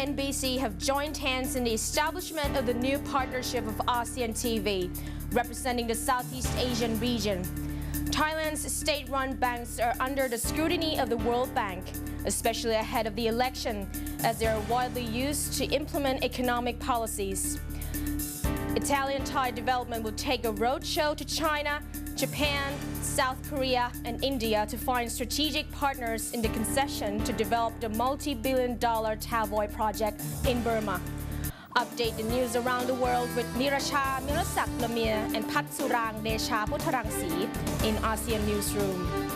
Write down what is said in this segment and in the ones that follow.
NBC have joined hands in the establishment of the new partnership of ASEAN TV, representing the Southeast Asian region. Thailand's state-run banks are under the scrutiny of the World Bank, especially ahead of the election, as they are widely used to implement economic policies. Italian-Thai development will take a roadshow to China, Japan, South Korea, and India to find strategic partners in the concession to develop the multi-billion-dollar Tavoy project in Burma. Update the news around the world with Nirasha Mirasak Lamir and Patsurang Desha Putharangsi in ASEAN Newsroom.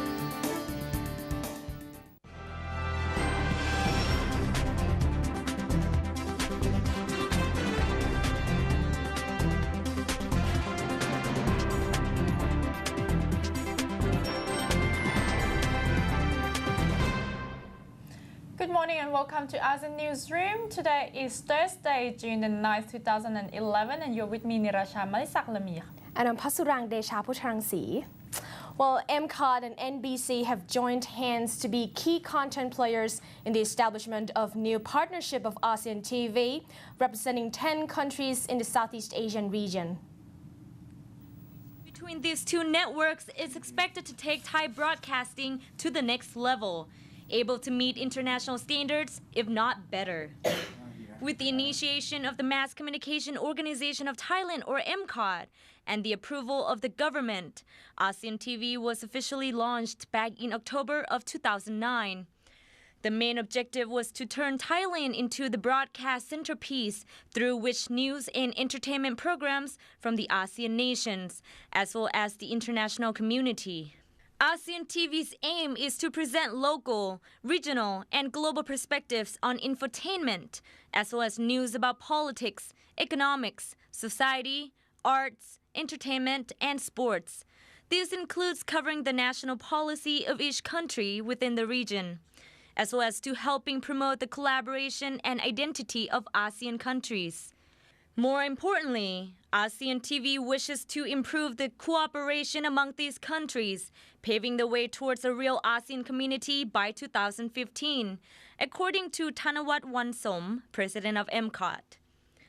Good morning and welcome to ASEAN Newsroom. Today is Thursday, June the 9th, 2011, and you're with me, Nirasha Malisak Lamir. And I'm Patsurang Desha Putharangsi. Well, MCOT and NBC have joined hands to be key content players in the establishment of new partnership of ASEAN TV, representing 10 countries in the Southeast Asian region. Between these two networks is expected to take Thai broadcasting to the next level, able to meet international standards, if not better. With the initiation of the Mass Communication Organization of Thailand, or MCOT, and the approval of the government, ASEAN TV was officially launched back in October of 2009. The main objective was to turn Thailand into the broadcast centerpiece through which news and entertainment programs from the ASEAN nations, as well as the international community. ASEAN TV's aim is to present local, regional, and global perspectives on infotainment, as well as news about politics, economics, society, arts, entertainment, and sports. This includes covering the national policy of each country within the region, as well as to helping promote the collaboration and identity of ASEAN countries. More importantly, ASEAN TV wishes to improve the cooperation among these countries, paving the way towards a real ASEAN community by 2015, according to Thanawat Wansom, president of MCOT.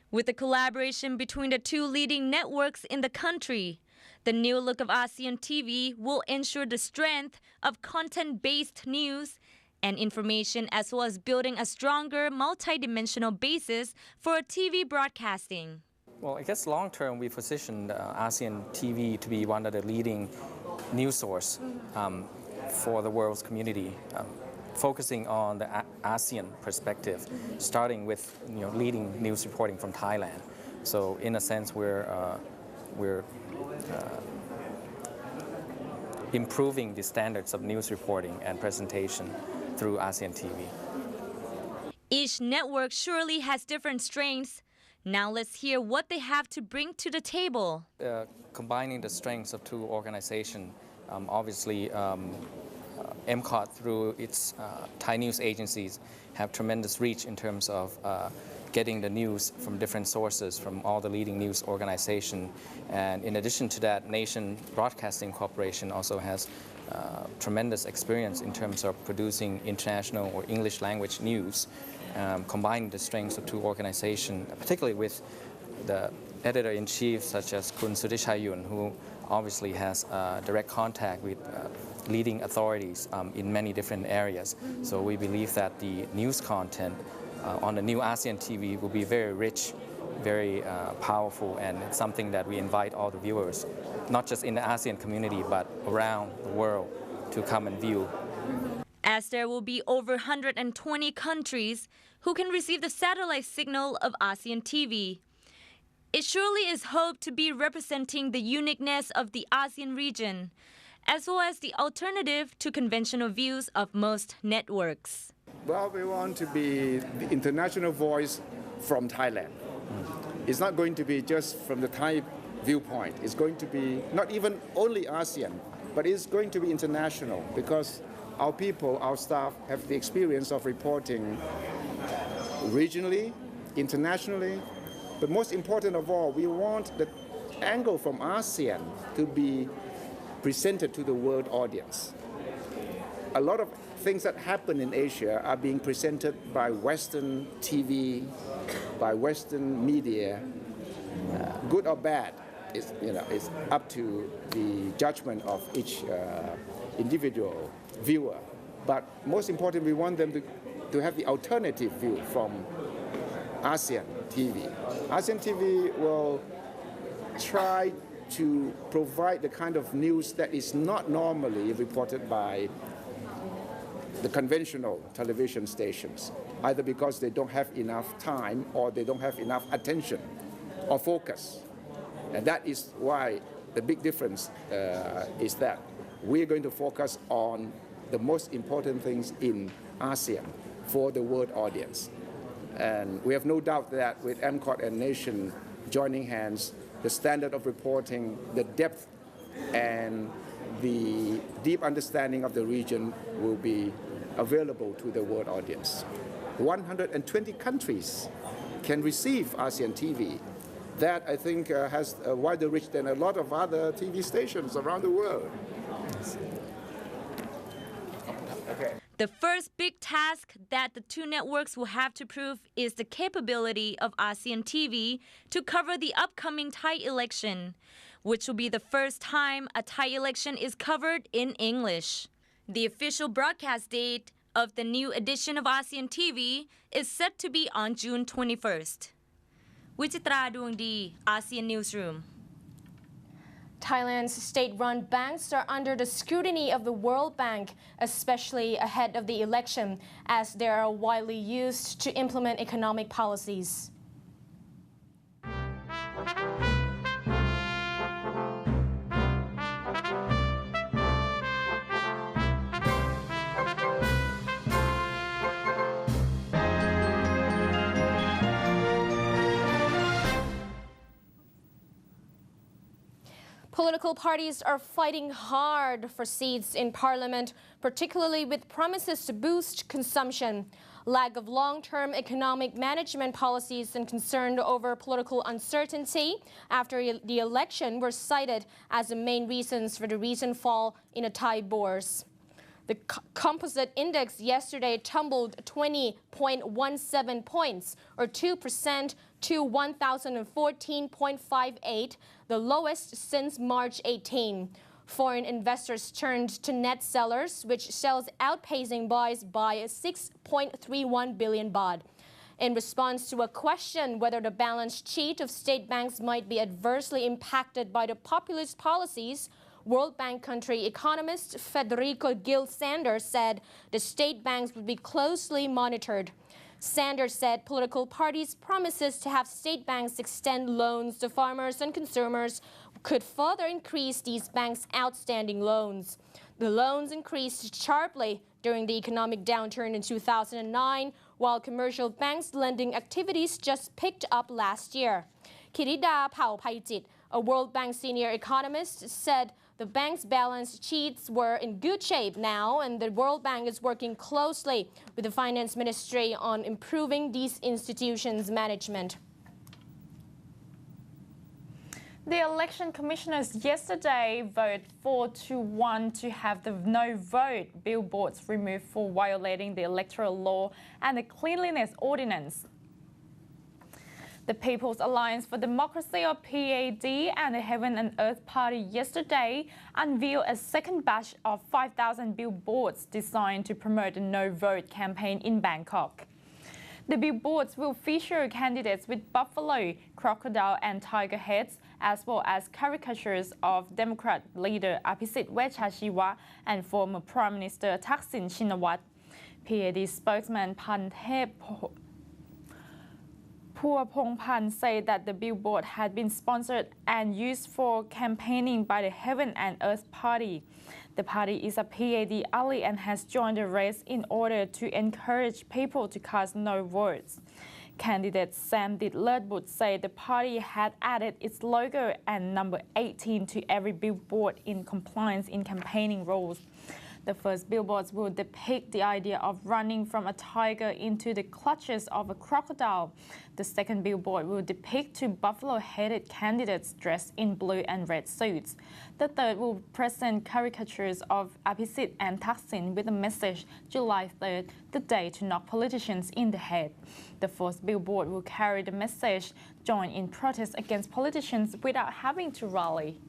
With the collaboration between the two leading networks in the country, the new look of ASEAN TV will ensure the strength of content-based news and information, as well as building a stronger multi-dimensional basis for TV broadcasting. Well, I guess long-term we positioned ASEAN TV to be one of the leading news source for the world's community, focusing on the ASEAN perspective, starting with leading news reporting from Thailand. So in a sense, we're improving the standards of news reporting and presentation through ASEAN TV. Each network surely has different strengths. Now let's hear what they have to bring to the table. Combining the strengths of two organizations, obviously MCOT through its Thai news agencies have tremendous reach in terms of getting the news from different sources from all the leading news organizations. And in addition to that, Nation Broadcasting Corporation also has tremendous experience in terms of producing international or English language news, combining the strengths of two organizations, particularly with the editor-in-chief such as Kun Sudhichayun, who obviously has direct contact with leading authorities in many different areas. So we believe that the news content on the new ASEAN TV will be very rich, very powerful, and it's something that we invite all the viewers, not just in the ASEAN community, but around the world, to come and view. As there will be over 120 countries who can receive the satellite signal of ASEAN TV, it surely is hoped to be representing the uniqueness of the ASEAN region, as well as the alternative to conventional views of most networks. Well, we want to be the international voice from Thailand. It's not going to be just from the Thai viewpoint. It's going to be not even only ASEAN, but it's going to be international, because our people, our staff have the experience of reporting regionally, internationally, but most important of all, we want the angle from ASEAN to be presented to the world audience. a lot of things that happen in Asia are being presented by Western TV, by Western media, good or bad. It's up to the judgment of each individual viewer. But most importantly, we want them to have the alternative view from ASEAN TV. ASEAN TV will try to provide the kind of news that is not normally reported by the conventional television stations, either because they don't have enough time or they don't have enough attention or focus. And that is why the big difference is that we're going to focus on the most important things in ASEAN for the world audience. And we have no doubt that with MCOT and Nation joining hands, the standard of reporting, the depth and the deep understanding of the region will be available to the world audience. 120 countries can receive ASEAN TV. That, I think, has a wider reach than a lot of other TV stations around the world. Okay. The first big task that the two networks will have to prove is the capability of ASEAN TV to cover the upcoming Thai election, which will be the first time a Thai election is covered in English. The official broadcast date of the new edition of ASEAN TV is set to be on June 21st. Wichitra Duangdi, ASEAN Newsroom. Thailand's state-run banks are under the scrutiny of the World Bank, especially ahead of the election, as they are widely used to implement economic policies. Political parties are fighting hard for seats in parliament, particularly with promises to boost consumption. Lack of long-term economic management policies and concern over political uncertainty after the election were cited as the main reasons for the recent fall in the Thai bourse. The composite index yesterday tumbled 20.17 points, or 2%, to 1,014.58, the lowest since March 18. Foreign investors turned to net sellers, which sells outpacing buys by 6.31 billion baht. In response to a question whether the balance sheet of state banks might be adversely impacted by the populist policies, World Bank country economist Federico Gil Sanders said the state banks would be closely monitored. Sanders said political parties' promises to have state banks extend loans to farmers and consumers could further increase these banks' outstanding loans. The loans increased sharply during the economic downturn in 2009, while commercial banks' lending activities just picked up last year. Kirida Phaichit, a World Bank senior economist, said the bank's balance sheets were in good shape now, and the World Bank is working closely with the Finance Ministry on improving these institutions' management. The election commissioners yesterday voted 4-1 to have the no vote billboards removed for violating the electoral law and the cleanliness ordinance. The People's Alliance for Democracy, or PAD, and the Heaven and Earth Party yesterday unveiled a second batch of 5,000 billboards designed to promote the no vote campaign in Bangkok. The billboards will feature candidates with buffalo, crocodile and tiger heads, as well as caricatures of Democrat leader Apisit Vejjajiva and former Prime Minister Thaksin Shinawatra. PAD spokesman Pantep Purapongpan said that the billboard had been sponsored and used for campaigning by the Heaven and Earth Party. The party is a PAD ally and has joined the race in order to encourage people to cast no votes. Candidate Sam Ditlertbut said the party had added its logo and number 18 to every billboard in compliance in campaigning rules. The first billboards will depict the idea of running from a tiger into the clutches of a crocodile. The second billboard will depict two buffalo-headed candidates dressed in blue and red suits. The third will present caricatures of Abhisit and Thaksin with the message July 3rd, the day to knock politicians in the head. The fourth billboard will carry the message join in protest against politicians without having to rally.